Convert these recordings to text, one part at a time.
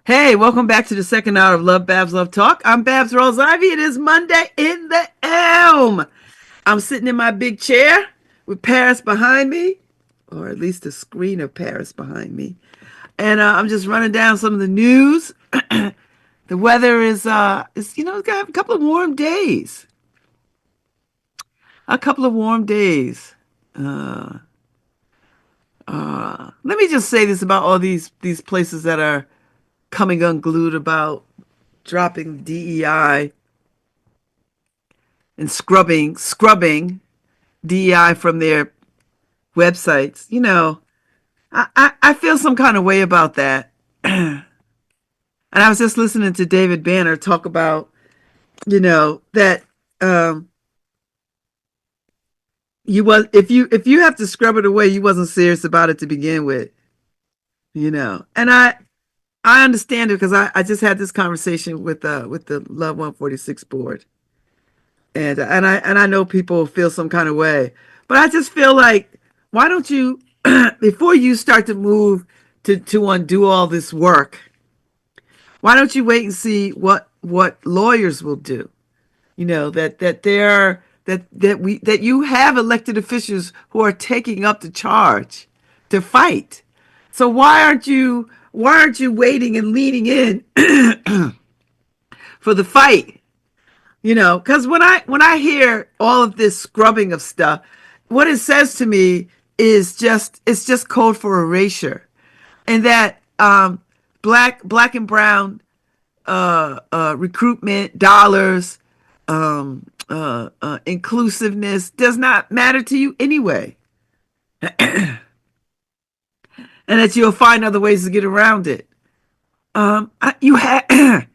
Hey, welcome back to the second hour of LoveBabz, Love Talk. I'm Babz Rawls-Ivy. It is Monday in the Elm. I'm sitting in my big chair with Paris behind me, or at least a screen of Paris behind me. And I'm just running down some of the news. The weather it's got a couple of warm days. A couple of warm days. Let me just say this about all these places that are coming unglued about dropping DEI and scrubbing DEI from their websites. I feel some kind of way about that. And I was just listening to David Banner talk about, that um, if you have to scrub it away, you wasn't serious about it to begin with. And I understand it because I just had this conversation with the Love 146 board. And I know people feel some kind of way, but I just feel like, why don't you before you start to move to undo all this work, why don't you wait and see what lawyers will do? That you have elected officials who are taking up the charge to fight. So why aren't you waiting and leaning in for the fight? Because when I hear all of this scrubbing of stuff, what it says to me is it's just code for erasure, and that black and brown recruitment dollars, inclusiveness does not matter to you anyway, and that you'll find other ways to get around it. You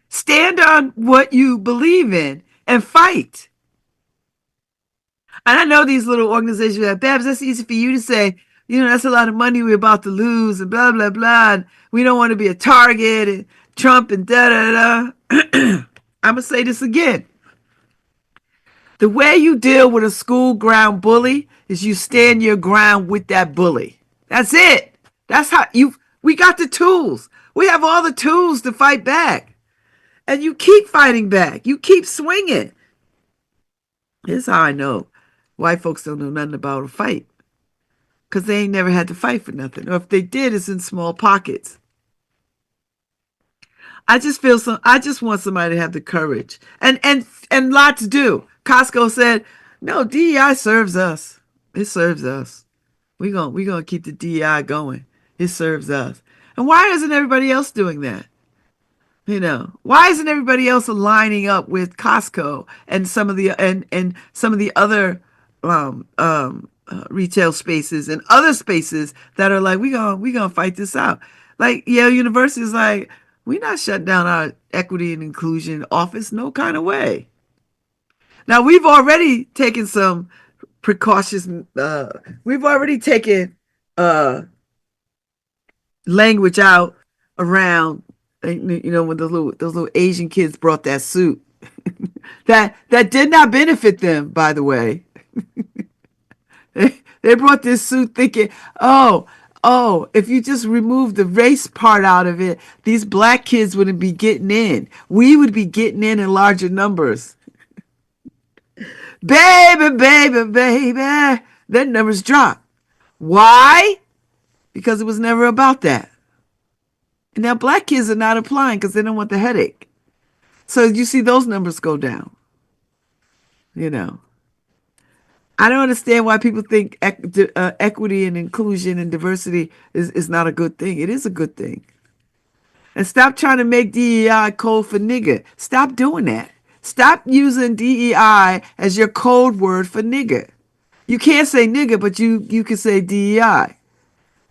stand on what you believe in and fight. And I know these little organizations like Babz, that's easy for you to say, that's a lot of money we're about to lose and blah, blah, blah. And we don't want to be a target and Trump and da, da, da. I'm going to say this again. The way you deal with a school ground bully is you stand your ground with that bully. That's it. That's how we got the tools. We have all the tools to fight back. And you keep fighting back. You keep swinging. This is how I know white folks don't know nothing about a fight. Because they ain't never had to fight for nothing. Or if they did, it's in small pockets. I just want somebody to have the courage. And lots do. Costco said, no, DEI serves us. It serves us. We gonna keep the DEI going. It serves us. And why isn't everybody else doing that? Why isn't everybody else lining up with Costco and some of the other retail spaces and other spaces that are like, we gonna fight this out? Like Yale University is like, we're not shutting down our equity and inclusion office, no kind of way. Now we've already taken some precautious. We've already taken language out around, when those little Asian kids brought that suit that did not benefit them, by the way. They brought this suit thinking, if you just remove the race part out of it, these black kids wouldn't be getting in. We would be getting in larger numbers. Baby, baby, baby, their numbers drop. Why? Because it was never about that. And now black kids are not applying because they don't want the headache. So you see those numbers go down. I don't understand why people think equity and inclusion and diversity is not a good thing. It is a good thing. And stop trying to make DEI code for nigger. Stop doing that. Stop using DEI as your code word for nigger. You can't say nigger, but you can say DEI.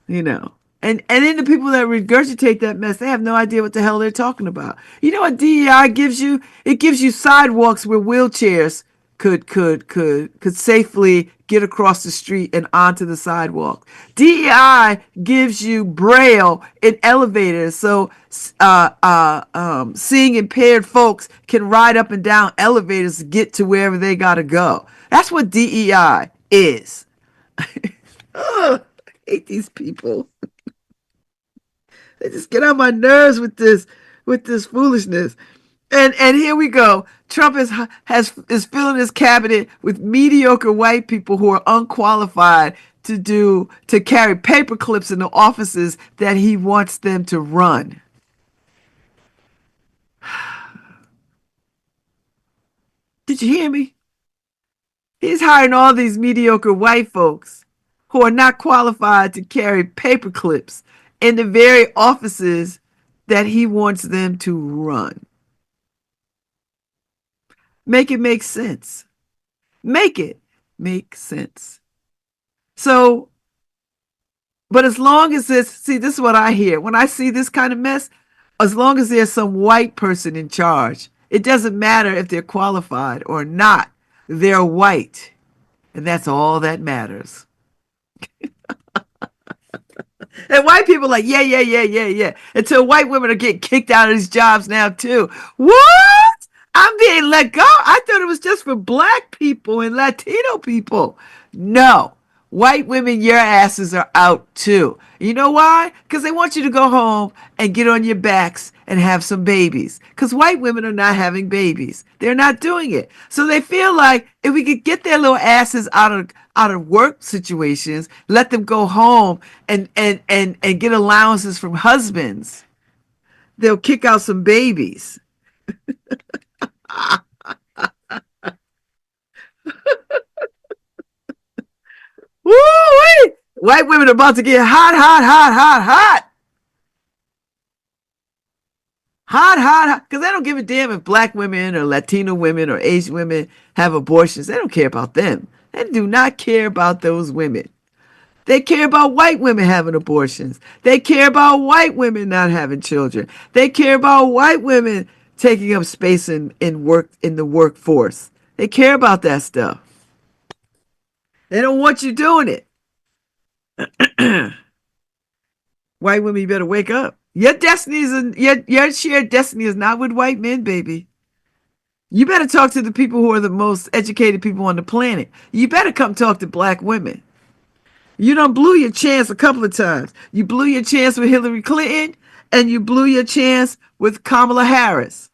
And then the people that regurgitate that mess, they have no idea what the hell they're talking about. You know what DEI gives you? It gives you sidewalks where wheelchairs could safely get across the street and onto the sidewalk. DEI gives you braille in elevators, so seeing impaired folks can ride up and down elevators to get to wherever they gotta go. That's what DEI is. Ugh, I hate these people. They just get on my nerves with this. with this foolishness. And here we go. Trump is filling his cabinet with mediocre white people who are unqualified to carry paper clips in the offices that he wants them to run. Did you hear me? He's hiring all these mediocre white folks who are not qualified to carry paper clips in the very offices that he wants them to run. Make it make sense. Make it make sense. So, but as long as this is what I hear. When I see this kind of mess, as long as there's some white person in charge, it doesn't matter if they're qualified or not. They're white. And that's all that matters. And white people are like, yeah, yeah, yeah, yeah, yeah. Until white women are getting kicked out of these jobs now, too. What? I'm being let go? I thought it was just for black people and Latino people. No. White women, your asses are out, too. You know why? Because they want you to go home and get on your backs and have some babies. Because white women are not having babies. They're not doing it. So they feel like if we could get their little asses out of work situations, let them go home and get allowances from husbands, they'll kick out some babies. Woo! White women are about to get hot, hot, hot, hot, hot. Hot, hot, hot. Because they don't give a damn if black women or Latino women or Asian women have abortions. They don't care about them. They do not care about those women. They care about white women having abortions. They care about white women not having children. They care about white women taking up space in the workforce. They care about that stuff. They don't want you doing it. White women, you better wake up. Your destiny your shared destiny is not with white men, baby. You better talk to the people who are the most educated people on the planet. You better come talk to black women. You done blew your chance a couple of times. You blew your chance with Hillary Clinton, and you blew your chance with Kamala Harris.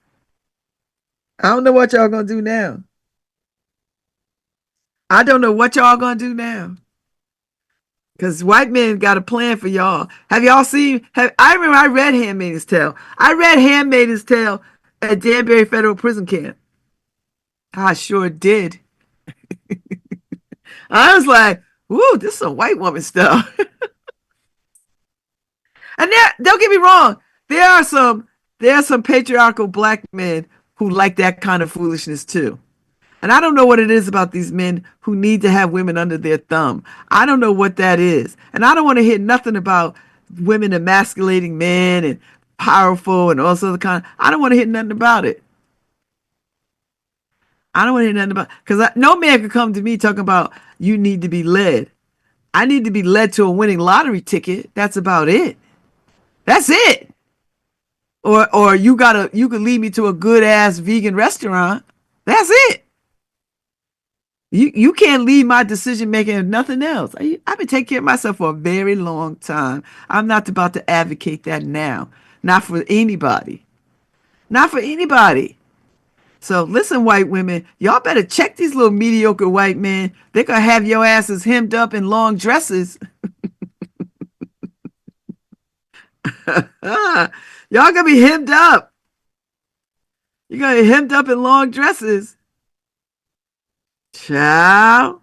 I don't know what y'all gonna do now. I don't know what y'all gonna do now. Because white men got a plan for y'all. Have y'all seen? I remember I read Handmaid's Tale. I read Handmaid's Tale at Danbury Federal Prison Camp. I sure did. I was like, "Ooh, this is some white woman stuff." And don't get me wrong, there are some patriarchal black men who like that kind of foolishness too. And I don't know what it is about these men who need to have women under their thumb. I don't know what that is. And I don't want to hear nothing about women emasculating men and powerful and all sorts of kind. I don't want to hear nothing about it. I don't want to hear nothing about because no man could come to me talking about you need to be led. I need to be led to a winning lottery ticket. That's about it. That's it. Or you could lead me to a good ass vegan restaurant. That's it. You can't lead my decision making of nothing else. I've been taking care of myself for a very long time. I'm not about to advocate that now. Not for anybody. Not for anybody. So listen, white women, y'all better check these little mediocre white men. They're gonna have your asses hemmed up in long dresses. Y'all gonna be hemmed up. You're gonna be hemmed up in long dresses. Ciao.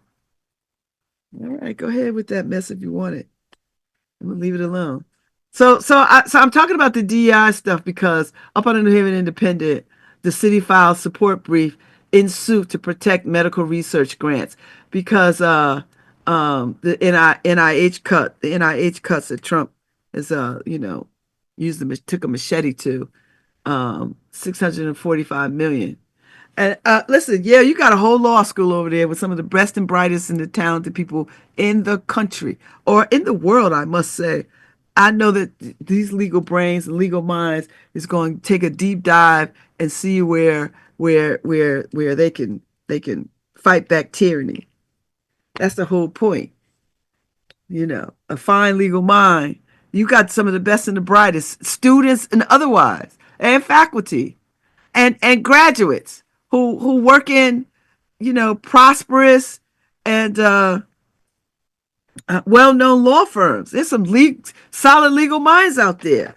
All right, go ahead with that mess if you want it. I'm gonna leave it alone. So I'm talking about the DEI stuff because up on the New Haven Independent, the city filed support brief in suit to protect medical research grants because the NIH cuts that Trump is took a machete to 645 million. And listen, yeah, you got a whole law school over there with some of the best and brightest and the talented people in the country or in the world, I must say. I know that these legal brains and legal minds is going to take a deep dive and see where they can fight back tyranny. That's the whole point. A fine legal mind. You got some of the best and the brightest students and otherwise. and faculty and graduates who work in, prosperous and well-known law firms. There's some solid legal minds out there.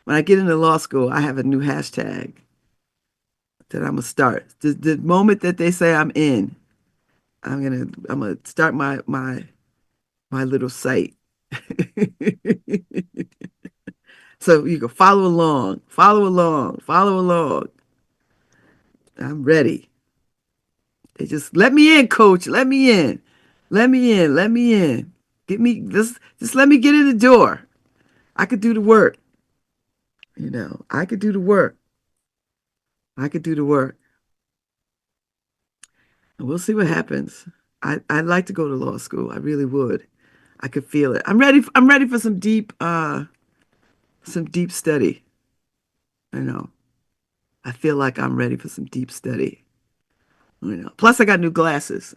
When I get into law school, I have a new hashtag that I'm gonna start. The moment that they say I'm in, I'm gonna start my little site. So you can follow along, follow along, follow along. I'm ready. They just let me in, coach. Let me in. Let me in. Let me in. Get me just let me get in the door. I could do the work. I could do the work. I could do the work. And we'll see what happens. I'd like to go to law school. I really would. I could feel it. I'm ready for some deep study. I know. I feel like I'm ready for some deep study. Plus I got new glasses.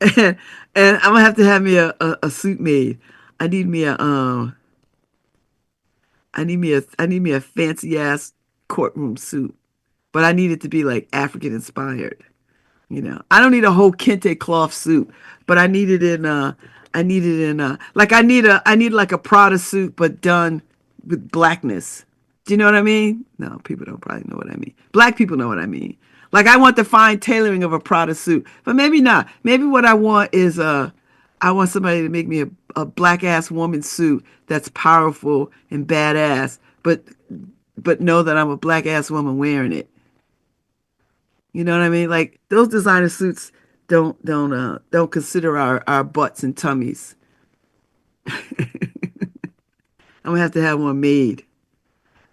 and, and I'm gonna have to have me a suit made. I need me a I need me a fancy ass courtroom suit, but I need it to be like African inspired. I don't need a whole kente cloth suit, but I need like a Prada suit, but done with blackness. Do you know what I mean? No, people don't probably know what I mean. Black people know what I mean. Like I want the fine tailoring of a Prada suit, but maybe not. Maybe what I want is I want somebody to make me a black ass woman suit that's powerful and badass, but know that I'm a black ass woman wearing it. You know what I mean? Like those designer suits don't consider our butts and tummies. I'm gonna have to have one made.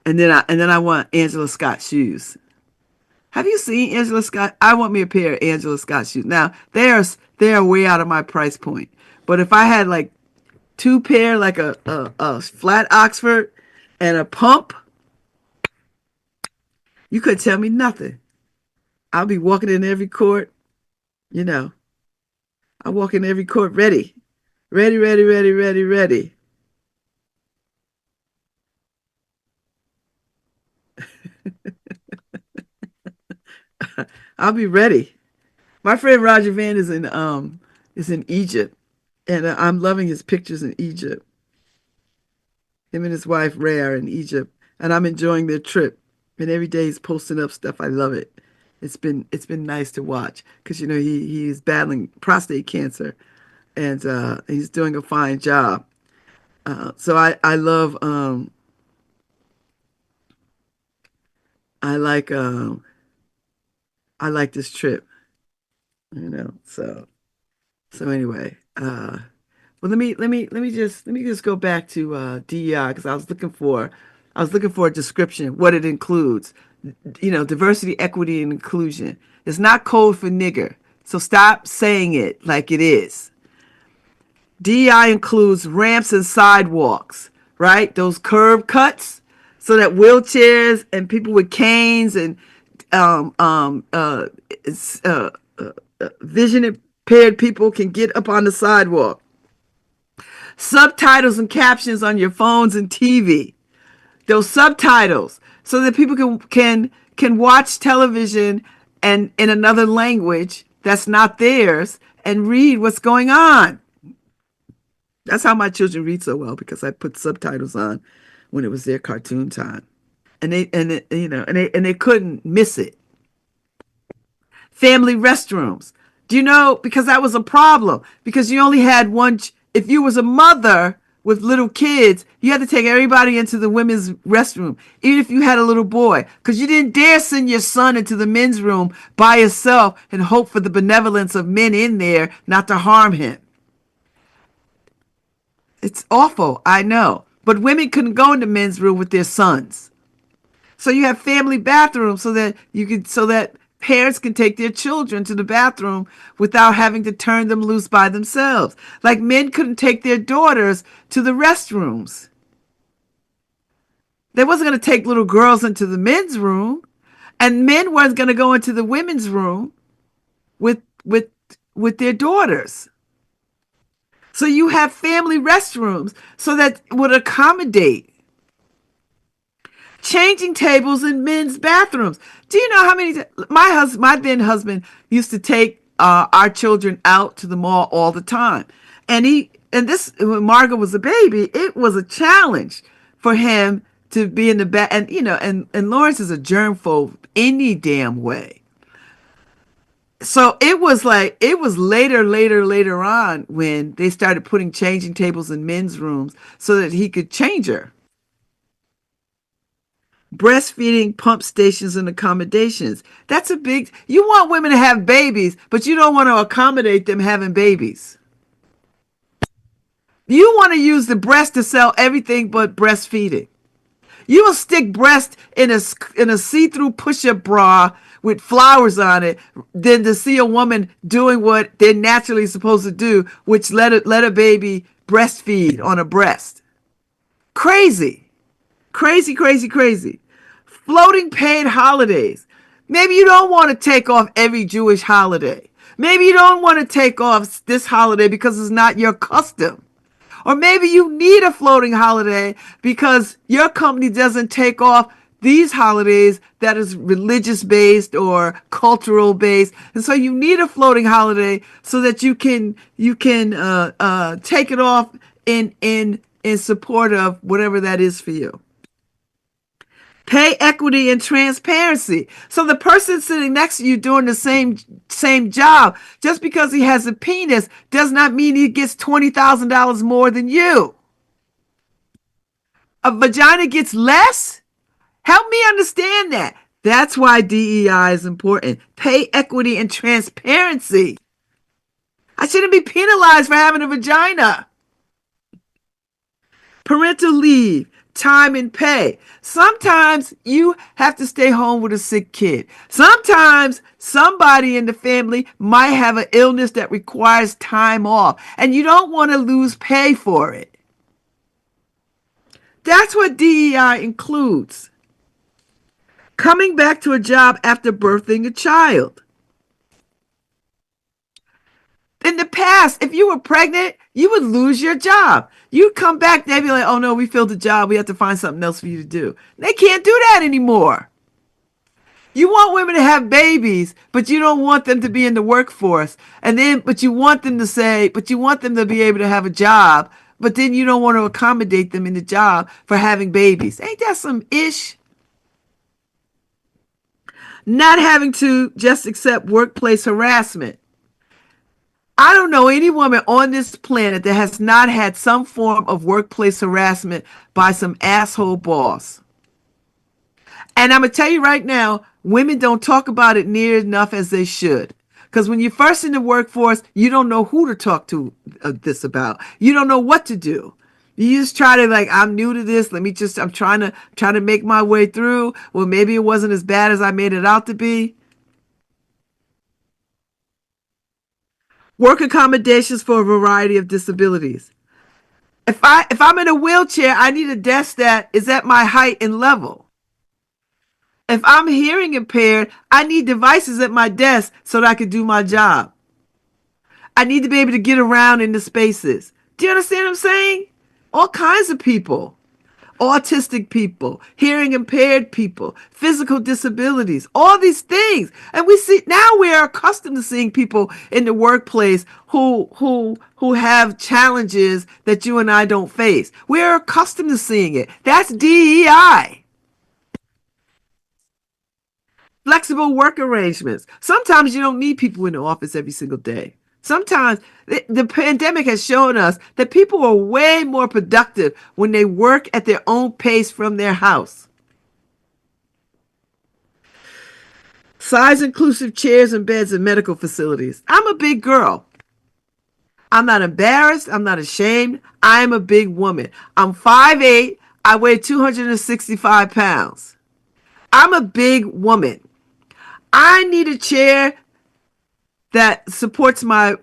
And then I want Angela Scott shoes. Have you seen Angela Scott? I want me a pair of Angela Scott shoes. Now they are way out of my price point. But if I had like two pair, like a flat Oxford and a pump, you couldn't tell me nothing. I'll be walking in every court, you know. I walk in every court ready. Ready, ready, ready, ready, ready. I'll be ready. My friend Roger Van is in Egypt, and I'm loving his pictures in Egypt. Him and his wife Ray are in Egypt, and I'm enjoying their trip. And every day he's posting up stuff. I love it. It's been nice to watch because he's battling prostate cancer, and he's doing a fine job. So I like I like this trip. So anyway, well let me just go back to DEI because I was looking for a description what it includes. Diversity, equity, and inclusion. It's not code for nigger. So stop saying it like it is. DEI includes ramps and sidewalks, right? Those curb cuts so that wheelchairs and people with canes and um, um, uh, uh, vision impaired people can get up on the sidewalk. Subtitles and captions on your phones and TV. Those subtitles so that people can watch television and in another language that's not theirs and read what's going on. That's how my children read so well because I put subtitles on when it was their cartoon time, and they couldn't miss it. Family restrooms. Do you know? Because that was a problem because you only had one. If you was a mother with little kids, you had to take everybody into the women's restroom, even if you had a little boy, because you didn't dare send your son into the men's room by yourself and hope for the benevolence of men in there not to harm him. It's awful, I know. But women couldn't go into men's room with their sons. So you have family bathrooms so that parents can take their children to the bathroom without having to turn them loose by themselves. Like men couldn't take their daughters to the restrooms. They wasn't going to take little girls into the men's room, and men weren't going to go into the women's room. with with with their daughters. So you have family restrooms so that would accommodate changing tables in men's bathrooms. Do you know how many my then husband used to take our children out to the mall all the time, and this when Margaret was a baby, it was a challenge for him to be in the back, and and Lawrence is a germphobe any damn way. So it was later on when they started putting changing tables in men's rooms so that he could change her. Breastfeeding pump stations and accommodations. That's a big, you want women to have babies, but you don't want to accommodate them having babies. You want to use the breast to sell everything but breastfeeding. You will stick breast in a see-through push-up bra with flowers on it than to see a woman doing what they're naturally supposed to do, which let a baby breastfeed on a breast. Crazy. Crazy, crazy, crazy. Floating paid holidays. Maybe you don't want to take off every Jewish holiday. Maybe you don't want to take off this holiday because it's not your custom. Or maybe you need a floating holiday because your company doesn't take off these holidays that is religious based or cultural based. And so you need a floating holiday so that you can take it off in support of whatever that is for you. Pay equity and transparency. So the person sitting next to you doing the same job, just because he has a penis does not mean he gets $20,000 more than you. A vagina gets less? Help me understand that. That's why DEI is important. Pay equity and transparency. I shouldn't be penalized for having a vagina. Parental leave. Time and pay. Sometimes you have to stay home with a sick kid. Sometimes somebody in the family might have an illness that requires time off, and you don't want to lose pay for it. That's what DEI includes. Coming back to a job after birthing a child. In the past, if you were pregnant, you would lose your job. You'd come back, they'd be like, oh no, we filled the job. We have to find something else for you to do. They can't do that anymore. You want women to have babies, but you don't want them to be in the workforce. But you want them to be able to have a job, but then you don't want to accommodate them in the job for having babies. Ain't that some ish? Not having to just accept workplace harassment. I don't know any woman on this planet that has not had some form of workplace harassment by some asshole boss. And I'm going to tell you right now, women don't talk about it near enough as they should. Because when you're first in the workforce, you don't know who to talk to this about. You don't know what to do. You just try to I'm new to this. I'm trying to make my way through. Well, maybe it wasn't as bad as I made it out to be. Work accommodations for a variety of disabilities. If I'm in a wheelchair, I need a desk that is at my height and level. If I'm hearing impaired, I need devices at my desk so that I can do my job. I need to be able to get around in the spaces. Do you understand what I'm saying? All kinds of people. Autistic people, hearing impaired people, physical disabilities, all these things. And we're accustomed to seeing people in the workplace who have challenges that you and I don't face. We're accustomed to seeing it. That's DEI. Flexible work arrangements. Sometimes you don't need people in the office every single day. Sometimes the pandemic has shown us that people are way more productive when they work at their own pace from their house. Size inclusive chairs and beds in medical facilities. I'm a big girl. I'm not embarrassed. I'm not ashamed. I am a big woman. I'm 5'8". I weigh 265 pounds. I'm a big woman. I need a chair that supports my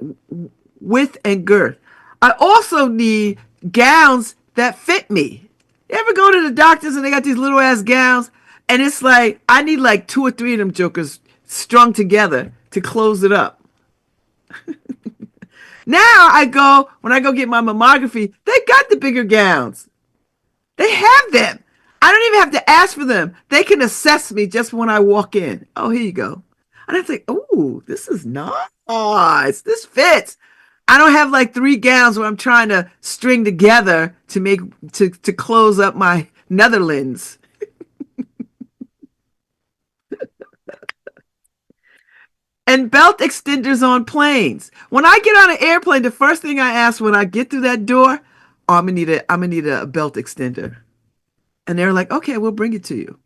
width and girth. I also need gowns that fit me. You ever go to the doctors and they got these little ass gowns and it's I need 2 or 3 of them jokers strung together to close it up. Now when I go get my mammography, they got the bigger gowns. They have them. I don't even have to ask for them. They can assess me just when I walk in. Oh, here you go. And I think, oh, this is nice. This fits. I don't have like three gowns where I'm trying to string together to make to close up my Netherlands. And belt extenders on planes. When I get on an airplane, the first thing I ask when I get through that door, oh, I'm gonna need a belt extender. And they're like, okay, we'll bring it to you.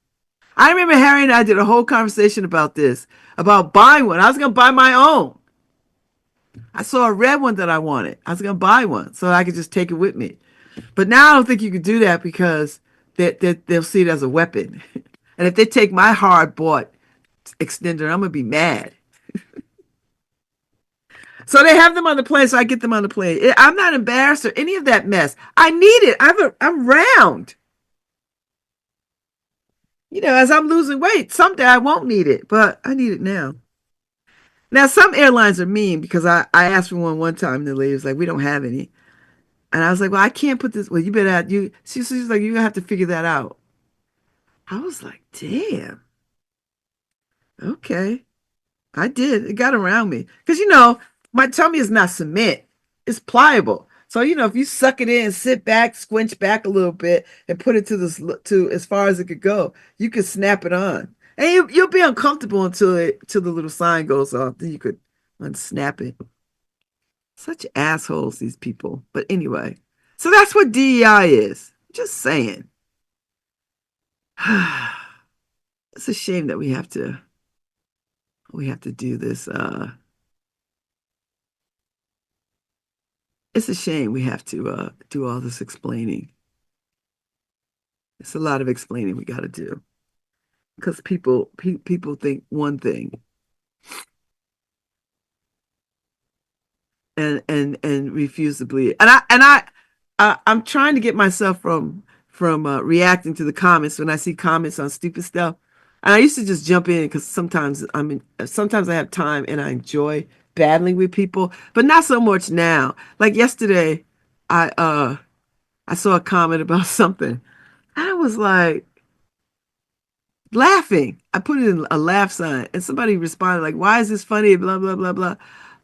I remember Harry and I did a whole conversation about this, about buying one. I was gonna buy my own. I saw a red one that I wanted. I was gonna buy one so I could just take it with me. But now I don't think you could do that because they'll see it as a weapon. And if they take my hard bought extender, I'm gonna be mad. So they have them on the plane, so I get them on the plane. I'm not embarrassed or any of that mess. I need it. I'm round. As I'm losing weight, someday I won't need it, but I need it now. Now, some airlines are mean because I asked for one time, and the lady was like, "We don't have any," and I was like, "Well, I can't put this. Well, you better have you." She's like, "You have to figure that out." I was like, "Damn, okay." I did. It got around me because my tummy is not cement; it's pliable. So if you suck it in, sit back, squinch back a little bit, and put it to as far as it could go, you could snap it on, and you'll be uncomfortable until the little sign goes off. Then you could unsnap it. Such assholes, these people. But anyway, so that's what DEI is. Just saying. It's a shame that we have to do this. It's a shame we have to do all this explaining. It's a lot of explaining we got to do because people think one thing and refuse to believe. I'm trying to get myself from reacting to the comments when I see comments on stupid stuff. And I used to just jump in because sometimes I have time and I enjoy battling with people, but not so much now. Like yesterday, I uh I saw a comment about something. I was like laughing. I put it in a laugh sign, and somebody responded like, "Why is this funny?" Blah blah blah blah.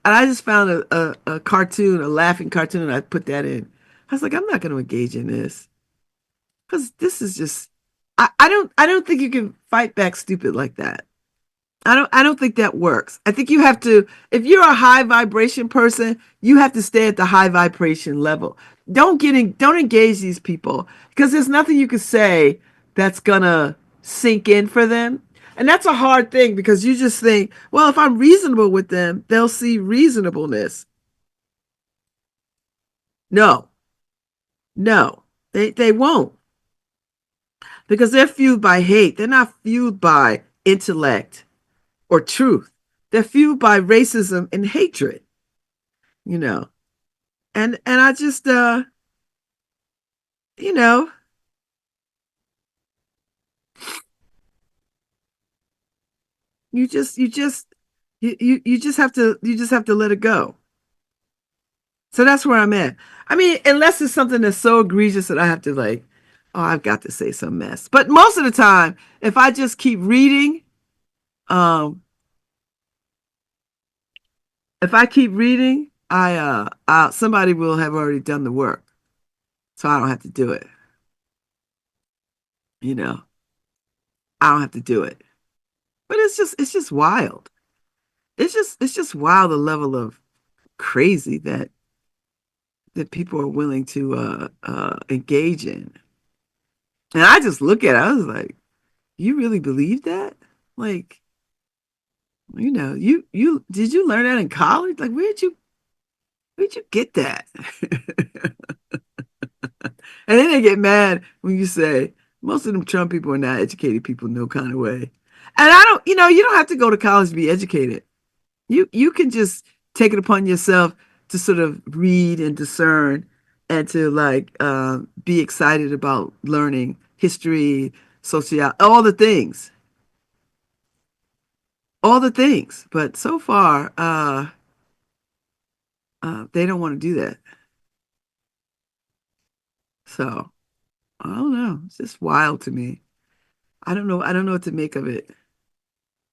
And I just found a cartoon, a laughing cartoon, and I put that in. I was like, I'm not going to engage in this because this is just. I don't think you can fight back stupid like that. I don't think that works. I think you have to, if you're a high vibration person, you have to stay at the high vibration level. Don't engage these people because there's nothing you can say that's gonna sink in for them. And that's a hard thing because you just think, well, if I'm reasonable with them, they'll see reasonableness. No, no, they won't because they're fueled by hate. They're not fueled by intellect or truth. They're fueled by racism and hatred, you know. And I just you know, you just you just you just have to let it go. So that's where I'm at. I mean, unless it's something that's so egregious that I have to like, oh, I've got to say some mess. But most of the time, if I just keep reading, um, if I keep reading, somebody will have already done the work, so I don't have to do it. You know, I don't have to do it. But it's just wild. It's just wild the level of crazy that people are willing to engage in. And I just look at it, I was like, you really believe that? Like, you did you learn that in college? Like, where'd you get that? And then they get mad when you say most of them Trump people are not educated people no kind of way. And I don't, you don't have to go to college to be educated. You can just take it upon yourself to sort of read and discern and to like be excited about learning history, social, all the things. But so far, They don't want to do that. So I don't know. It's just wild to me. I don't know. I don't know what to make of it.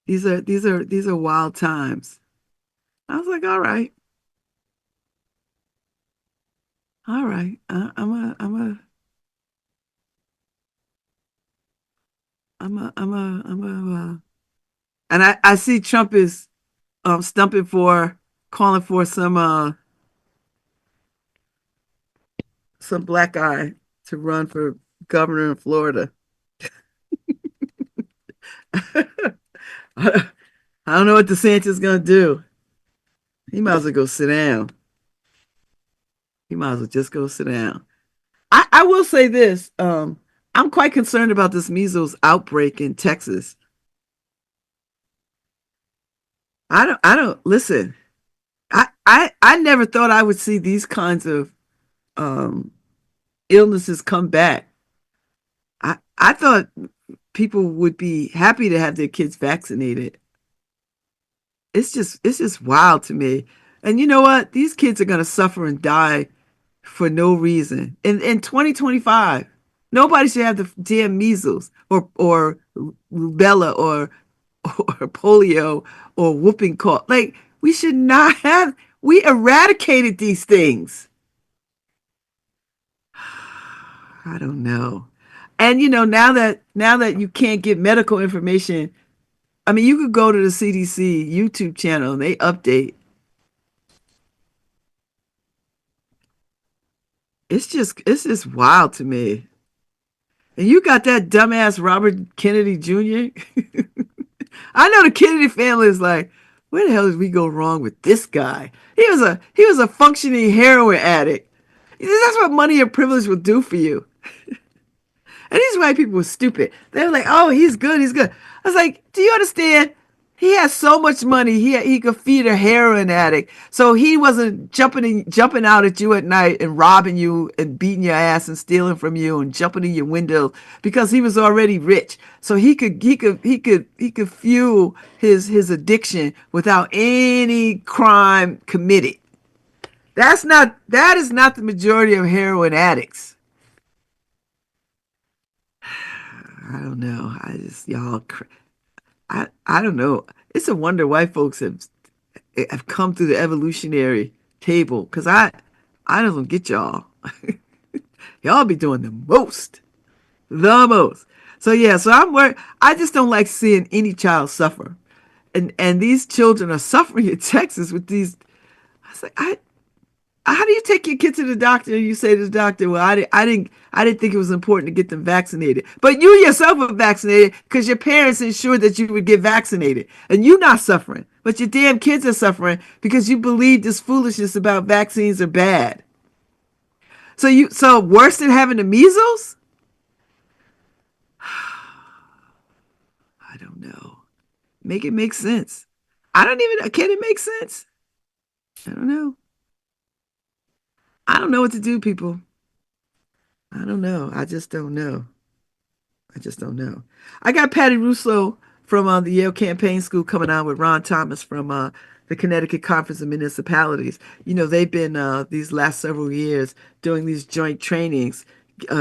These are wild times. I was like, all right. And I see Trump is stumping for calling for some black guy to run for governor in Florida. I don't know what DeSantis is gonna do. He might as well go sit down. He might as well just go sit down. I will say this. I'm quite concerned about this measles outbreak in Texas. I don't listen. I never thought I would see these kinds of um illnesses come back. I thought people would be happy to have their kids vaccinated. It's just wild to me. And you know what? These kids are gonna suffer and die for no reason. In 2025, nobody should have the damn measles or rubella or polio or whooping cough. Like we should not have. We eradicated these things. I don't know. And now that you can't get medical information, I mean, you could go to the CDC YouTube channel and they update. It's just wild to me. And you got that dumbass Robert Kennedy Jr. I know the Kennedy family is like, where the hell did we go wrong with this guy? He was a functioning heroin addict. That's what money and privilege will do for you. And these white people were stupid. They were like, oh, he's good, he's good. I was like, do you understand? He has so much money. He could feed a heroin addict. So he wasn't jumping out at you at night and robbing you and beating your ass and stealing from you and jumping in your window because he was already rich. So he could fuel his addiction without any crime committed. That is not the majority of heroin addicts. I don't know. I don't know. It's a wonder white folks have come through the evolutionary table because I don't get y'all. Y'all be doing the most. So yeah, so I'm worried. I just don't like seeing any child suffer, and these children are suffering in Texas with these. I was like, how do you take your kid to the doctor and you say to the doctor, well, I didn't think it was important to get them vaccinated. But you yourself are vaccinated because your parents ensured that you would get vaccinated. And you're not suffering. But your damn kids are suffering because you believe this foolishness about vaccines are bad. So worse than having the measles? I don't know. Make it make sense. Can it make sense? I don't know. I don't know what to do, people. I don't know. I just don't know. I just don't know. I got Patty Russo from the Yale Campaign School coming on with Ron Thomas from the Connecticut Conference of Municipalities. They've been these last several years doing these joint trainings,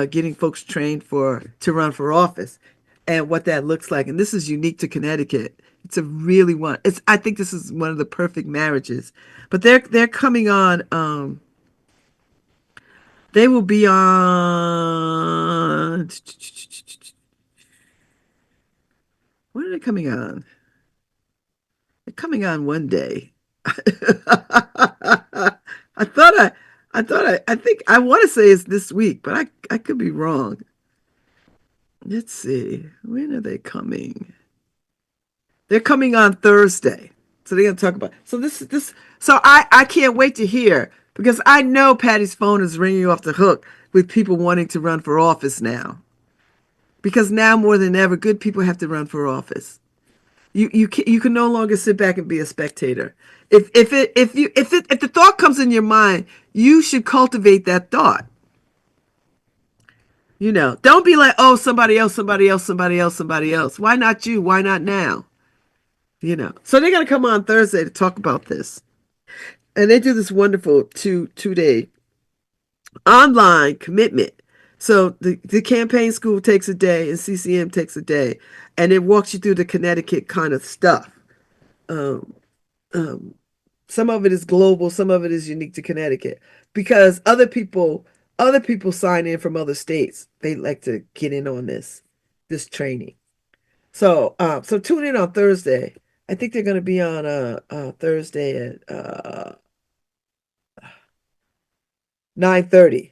getting folks trained to run for office and what that looks like. And this is unique to Connecticut. It's a really one. I think this is one of the perfect marriages. But they're coming on. They will be on. When are they coming on? They're coming on one day. I thought I think I want to say it's this week, but I could be wrong. Let's see. When are they coming? They're coming on Thursday. So they're gonna talk about so I can't wait to hear because I know Patty's phone is ringing off the hook with people wanting to run for office now. Because now more than ever, good people have to run for office. You can no longer sit back and be a spectator. If the thought comes in your mind, you should cultivate that thought. Don't be like, oh, somebody else, somebody else, somebody else, somebody else. Why not you? Why not now? So they're gonna come on Thursday to talk about this. And they do this wonderful two-day online commitment. So the campaign school takes a day and CCM takes a day, and it walks you through the Connecticut kind of stuff. Um, um, some of it is global, some of it is unique to Connecticut because other people sign in from other states. They like to get in on this training. So tune in on Thursday. I think they're going to be on Thursday at 9:30.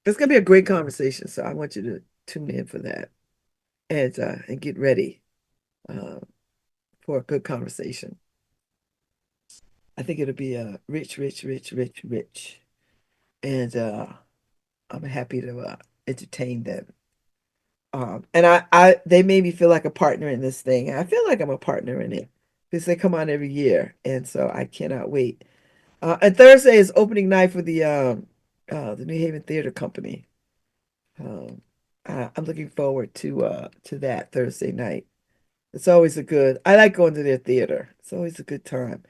It's going to be a great conversation. So I want you to tune in for that and get ready uh, for a good conversation. I think it'll be rich, rich, rich, rich, rich, and I'm happy to entertain them. And they made me feel like a partner in this thing. I feel like I'm a partner in it because they come on every year, and so I cannot wait. And Thursday is opening night for the New Haven Theater Company. Um, I'm looking forward to that Thursday night. It's always a good. I like going to their theater. It's always a good time.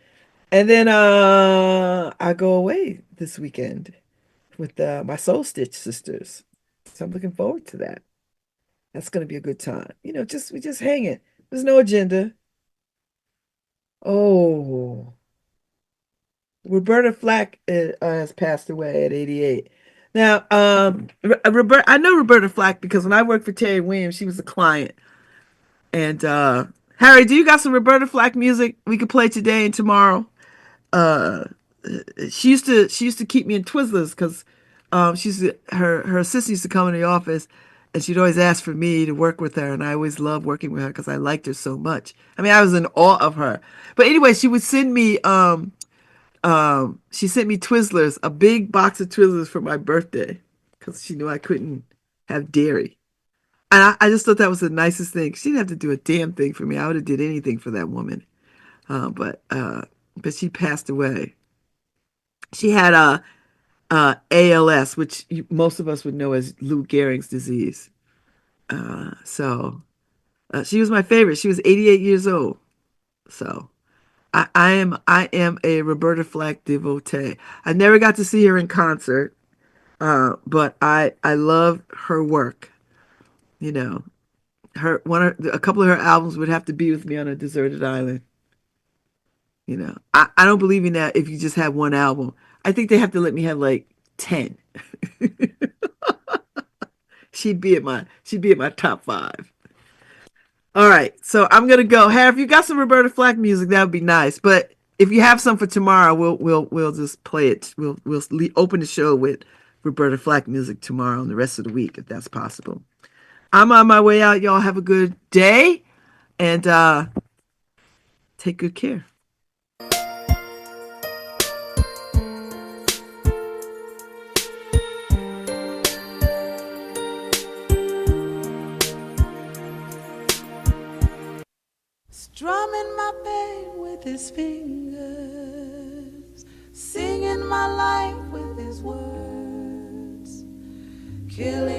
And then I go away this weekend with my Soul Stitch sisters. So I'm looking forward to that. That's going to be a good time. Just we just hanging. There's no agenda. Oh, Roberta Flack has passed away at 88. Now, Roberta, I know Roberta Flack because when I worked for Terry Williams, she was a client. And Harry, do you got some Roberta Flack music we could play today and tomorrow? Uh, she used to keep me in Twizzlers because her assistant used to come in the office and she'd always ask for me to work with her, and I always loved working with her because I liked her so much. I mean, I was in awe of her. But anyway, she sent me Twizzlers, a big box of Twizzlers for my birthday because she knew I couldn't have dairy. And I just thought that was the nicest thing. She didn't have to do a damn thing for me. I would have did anything for that woman. But she passed away. She had ALS, which most of us would know as Lou Gehrig's disease. So she was my favorite. She was 88 years old. So I am a Roberta Flack devotee. I never got to see her in concert, but I love her work. You know, a couple of her albums would have to be with me on a deserted island. I don't believe in that if you just have one album. I think they have to let me have like 10. She'd be at my top five. All right, so I'm gonna go. Harry, if you got some Roberta Flack music, that would be nice. But if you have some for tomorrow, we'll just play it. We'll open the show with Roberta Flack music tomorrow and the rest of the week, if that's possible. I'm on my way out. Y'all have a good day and take good care. Strumming my pain with his fingers, singing my life with his words, killing